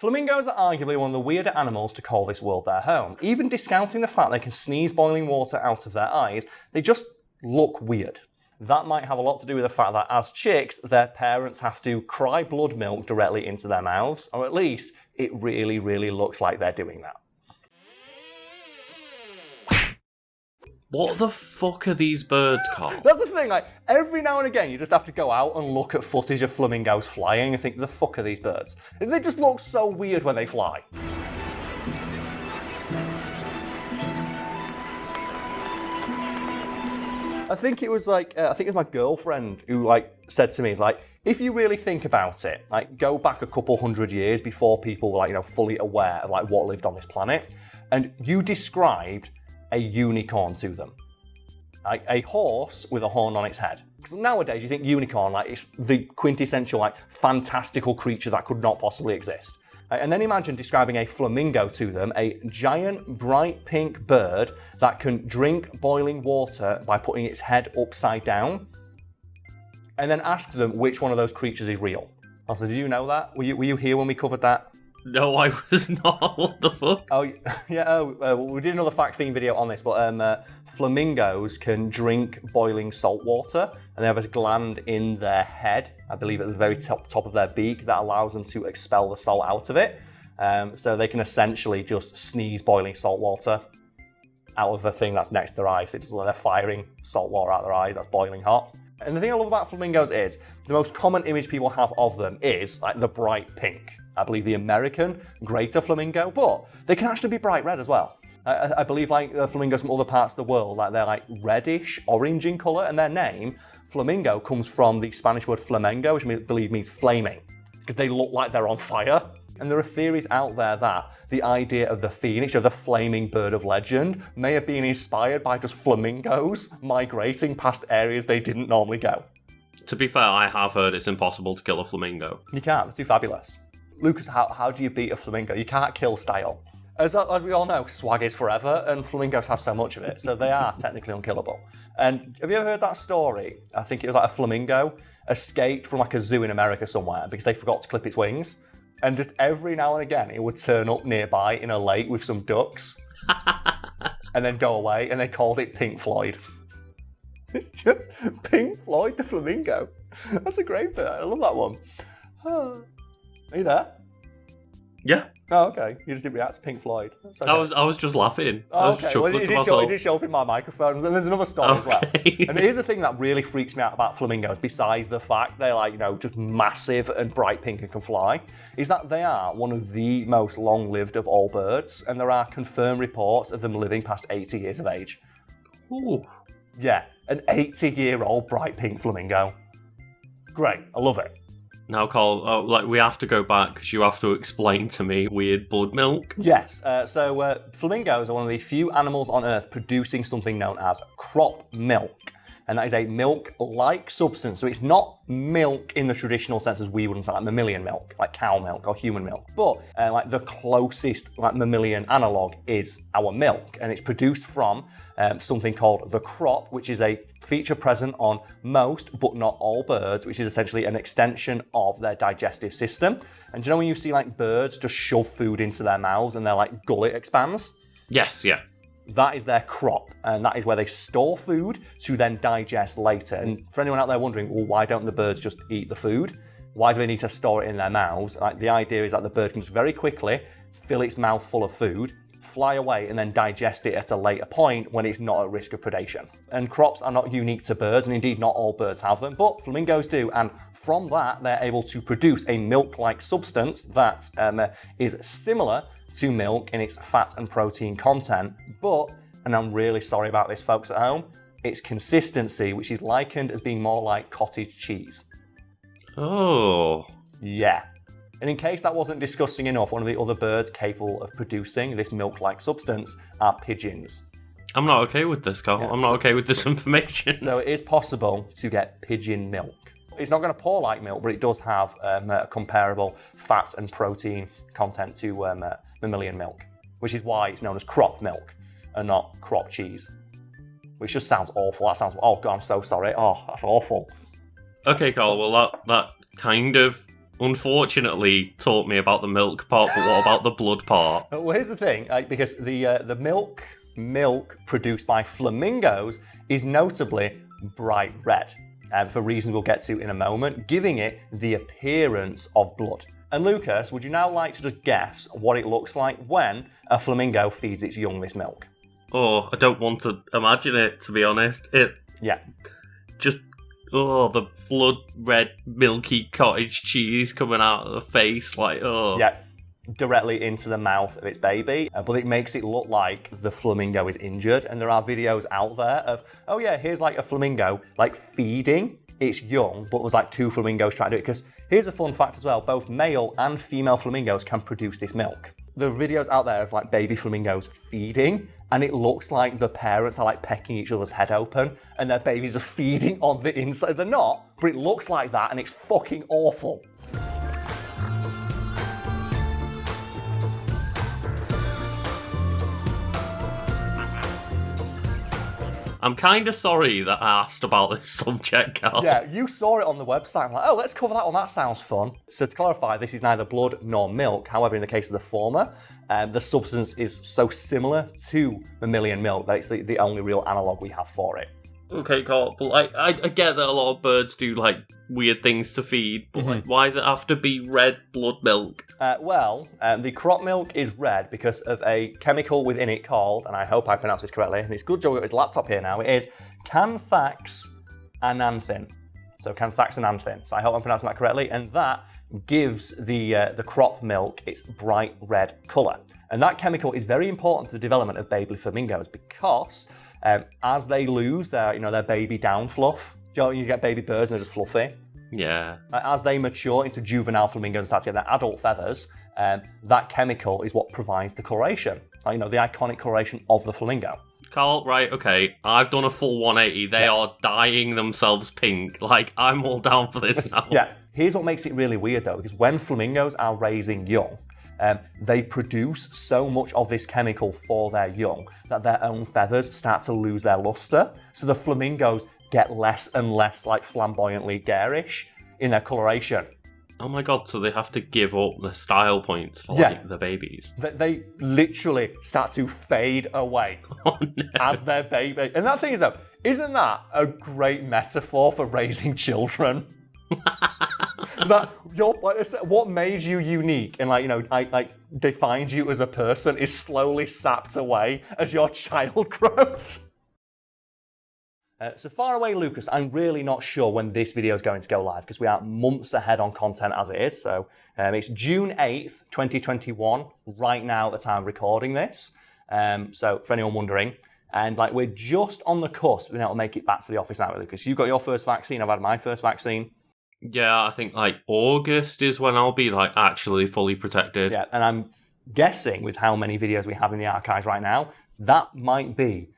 Flamingos are arguably one of the weirder animals to call this world their home. Even discounting the fact they can sneeze boiling water out of their eyes, they just look weird. That might have a lot to do with the fact that as chicks, their parents have to cry blood milk directly into their mouths, or at least it really, really looks like they're doing that. What the fuck are these birds, Karl? That's the thing, like, every now and again you just have to go out and look at footage of flamingos flying and think, the fuck are these birds? They just look so weird when they fly. I think it was my girlfriend who said to me, if you really think about it, go back a couple hundred years before people were fully aware of what lived on this planet, and you described a unicorn to them. A horse with a horn on its head. Because nowadays you think unicorn, it's the quintessential, fantastical creature that could not possibly exist. And then imagine describing a flamingo to them, a giant, bright pink bird that can drink boiling water by putting its head upside down. And then ask them which one of those creatures is real. Also, did you know that? Were you here when we covered that? No, I was not. What the fuck? Oh, yeah. We did another Fact Fiend video on this, but flamingos can drink boiling salt water, and they have a gland in their head, I believe at the very top of their beak, that allows them to expel the salt out of it. So they can essentially just sneeze boiling salt water out of the thing that's next to their eyes. So it's just like they're firing salt water out their eyes that's boiling hot. And the thing I love about flamingos is the most common image people have of them is the bright pink. I believe the American greater flamingo, but they can actually be bright red as well. I believe the flamingos from other parts of the world, they're reddish, orange in colour, and their name, flamingo, comes from the Spanish word flamengo, which I believe means flaming, because they look like they're on fire. And there are theories out there that the idea of the phoenix, or the flaming bird of legend, may have been inspired by just flamingos migrating past areas they didn't normally go. To be fair, I have heard it's impossible to kill a flamingo. You can't, they're too fabulous. Lucas, how do you beat a flamingo? You can't kill style. As we all know, swag is forever, and flamingos have so much of it, so they are technically unkillable. And have you ever heard that story? I think it was a flamingo escaped from a zoo in America somewhere because they forgot to clip its wings. And just every now and again, it would turn up nearby in a lake with some ducks and then go away, and they called it Pink Floyd. It's just Pink Floyd the flamingo. That's a great bit. I love that one. Are you there? Yeah. Oh, okay. You just didn't react to Pink Floyd. Okay. I was just laughing. Oh, I was okay. chuckling Well, to myself. It did show up in my microphone. And there's another story as well. And here's the thing that really freaks me out about flamingos, besides the fact they're just massive and bright pink and can fly, is that they are one of the most long-lived of all birds, and there are confirmed reports of them living past 80 years of age. Ooh. Yeah, an 80-year-old bright pink flamingo. Great, I love it. Now, Karl, we have to go back because you have to explain to me weird blood milk. Yes, so flamingos are one of the few animals on Earth producing something known as crop milk. And that is a milk-like substance. So it's not milk in the traditional sense as we would understand, like mammalian milk, like cow milk or human milk. But the closest mammalian analogue is our milk. And it's produced from something called the crop, which is a feature present on most, but not all birds, which is essentially an extension of their digestive system. And do you know when you see birds just shove food into their mouths and their gullet expands? Yes, yeah. That is their crop, and that is where they store food to then digest later. And for anyone out there wondering, well, why don't the birds just eat the food? Why do they need to store it in their mouths? The idea is that the bird can just very quickly fill its mouth full of food, fly away, and then digest it at a later point when it's not at risk of predation. And crops are not unique to birds, and indeed not all birds have them, but flamingos do. And from that, they're able to produce a milk-like substance that is similar to milk in its fat and protein content, but, and I'm really sorry about this folks at home, its consistency, which is likened as being more like cottage cheese. Oh. Yeah. And in case that wasn't disgusting enough, one of the other birds capable of producing this milk-like substance are pigeons. I'm not okay with this, Karl. I'm not okay with this information. So it is possible to get pigeon milk. It's not going to pour like milk, but it does have a comparable fat and protein content to mammalian milk, which is why it's known as crop milk and not crop cheese, which just sounds awful. That sounds, oh God, I'm so sorry. Oh, that's awful. Okay, Karl, well, that kind of unfortunately taught me about the milk part, but what about the blood part? Well, here's the thing, because the milk produced by flamingos is notably bright red, for reasons we'll get to in a moment, giving it the appearance of blood. And Lucas, would you now like to just guess what it looks like when a flamingo feeds its young this milk? Oh, I don't want to imagine it, to be honest. Yeah. Just, the blood red milky cottage cheese coming out of the face, Yeah, directly into the mouth of its baby, but it makes it look like the flamingo is injured. And there are videos out there of, oh yeah, here's like a flamingo like feeding its young, but there's like two flamingos trying to do it. Because here's a fun fact as well, both male and female flamingos can produce this milk. There are videos out there of like baby flamingos feeding, and it looks like the parents are like pecking each other's head open and their babies are feeding on the inside. They're not, but it looks like that, and it's fucking awful. I'm kind of sorry that I asked about this subject, Karl. Yeah, you saw it on the website. I'm like, oh, let's cover that one. That sounds fun. So to clarify, this is neither blood nor milk. However, in the case of the former, the substance is so similar to mammalian milk that it's the only real analogue we have for it. Okay, Karl, but I get that a lot of birds do like weird things to feed, but like, why does it have to be red blood milk? The crop milk is red because of a chemical within it called, and I hope I pronounce this correctly, and it's good Joe got his laptop here now, it is canthaxananthin. So canthaxananthin. So I hope I'm pronouncing that correctly, and that gives the crop milk its bright red colour. And that chemical is very important to the development of baby flamingos because as they lose their baby down fluff, you get baby birds and they're just fluffy. Yeah. As they mature into juvenile flamingos and start to get their adult feathers, that chemical is what provides the coloration. The iconic coloration of the flamingo. Karl, right, okay, I've done a full 180. They are dyeing themselves pink. Like, I'm all down for this now. Yeah. Here's what makes it really weird, though, because when flamingos are raising young, they produce so much of this chemical for their young that their own feathers start to lose their luster. So the flamingos get less and less like flamboyantly garish in their coloration. Oh my god, so they have to give up the style points for like the babies. They literally start to fade away as their baby. And that thing is though, isn't that a great metaphor for raising children? What made you unique and defines you as a person is slowly sapped away as your child grows. So far away, Lucas, I'm really not sure when this video is going to go live because we are months ahead on content as it is. So it's June 8th, 2021, right now at the time of recording this. So for anyone wondering, and we're just on the cusp of being able to make it back to the office now, Lucas. You got your first vaccine, I've had my first vaccine. Yeah, I think August is when I'll be actually fully protected. Yeah, and I'm guessing with how many videos we have in the archives right now, that might be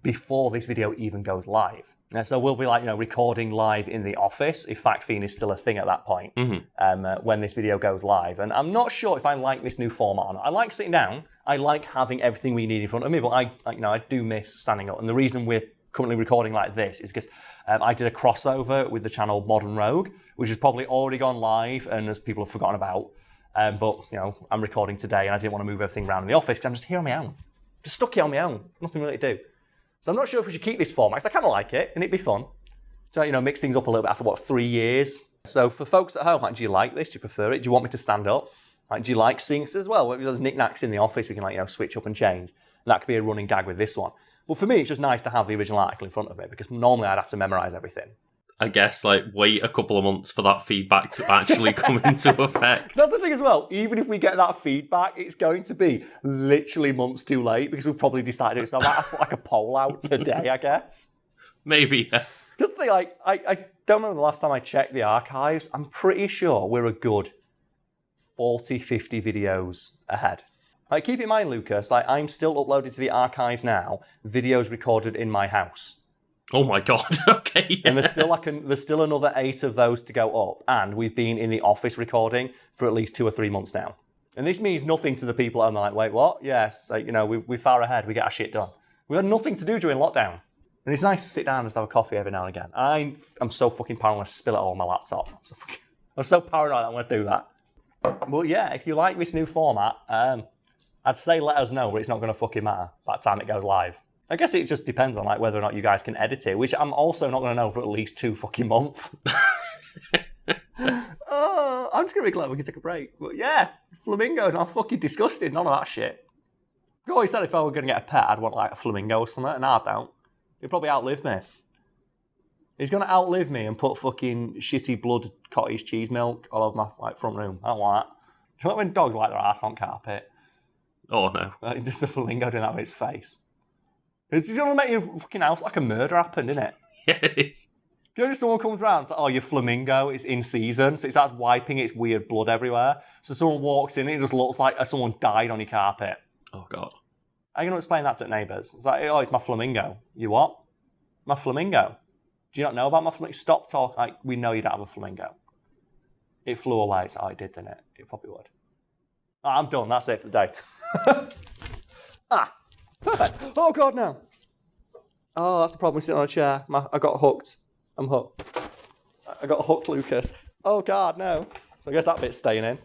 before this video even goes live. So we'll be recording live in the office if Fiend is still a thing at that point when this video goes live. And I'm not sure if I like this new format or not. I like sitting down. I like having everything we need in front of me, but I do miss standing up. And the reason we're currently recording like this is because I did a crossover with the channel Modern Rogue, which has probably already gone live and as people have forgotten about. But I'm recording today and I didn't want to move everything around in the office because I'm just here on my own. Just stuck here on my own. Nothing really to do. So I'm not sure if we should keep this format, because I kind of like it, and it'd be fun. So, mix things up a little bit after, 3 years? So for folks at home, do you like this? Do you prefer it? Do you want me to stand up? Do you like seeing as well? If there's knickknacks in the office, we can, switch up and change. And that could be a running gag with this one. But for me, it's just nice to have the original article in front of me, because normally I'd have to memorize everything. I guess, wait a couple of months for that feedback to actually come into effect. That's the thing as well. Even if we get that feedback, it's going to be literally months too late because we've probably decided so I might have to put a poll out today, I guess. Maybe, yeah. Just the thing, I don't remember the last time I checked the archives. I'm pretty sure we're a good 40, 50 videos ahead. Keep in mind, Lucas, I'm still uploaded to the archives now, videos recorded in my house. Oh my god, okay. Yeah. And there's still another 8 of those to go up. And we've been in the office recording for at least 2 or 3 months now. And this means nothing to the people I'm like, wait, what? Yes, we're far ahead, we get our shit done. We had nothing to do during lockdown. And it's nice to sit down and just have a coffee every now and again. I'm so fucking paranoid to spill it all on my laptop. I'm so paranoid that I'm going to do that. But yeah, if you like this new format, I'd say let us know, but it's not going to fucking matter by the time it goes live. I guess it just depends on like whether or not you guys can edit it, which I'm also not going to know for at least 2 fucking months. Oh, I'm just going to be glad we can take a break. But yeah, flamingos are fucking disgusting. None of that shit. You always said if I were going to get a pet, I'd want like a flamingo or something, and I don't. He'd probably outlive me. He's going to outlive me and put fucking shitty blood cottage cheese milk all over my like front room. I don't want that. Do you know when dogs like their ass on carpet? Oh no. Like, just a flamingo doing that with his face. It's going to make your fucking house like a murder happened, isn't it? Yeah, it is. You know, just someone comes around, it's like, oh, your flamingo is in season, so it starts wiping its weird blood everywhere. So someone walks in and it just looks like someone died on your carpet. Oh god. How are you going to explain that to neighbours? It's like, oh, it's my flamingo. You what? My flamingo? Do you not know about my flamingo? Stop talking. Like, we know you don't have a flamingo. It flew away. It's, oh, it did, didn't it? It probably would. Oh, I'm done. That's it for the day. Perfect. Oh, God, no. Oh, that's the problem. We're sitting on a chair. I got hooked. I'm hooked. I got hooked, Lucas. Oh, God, no. So I guess that bit's staying in.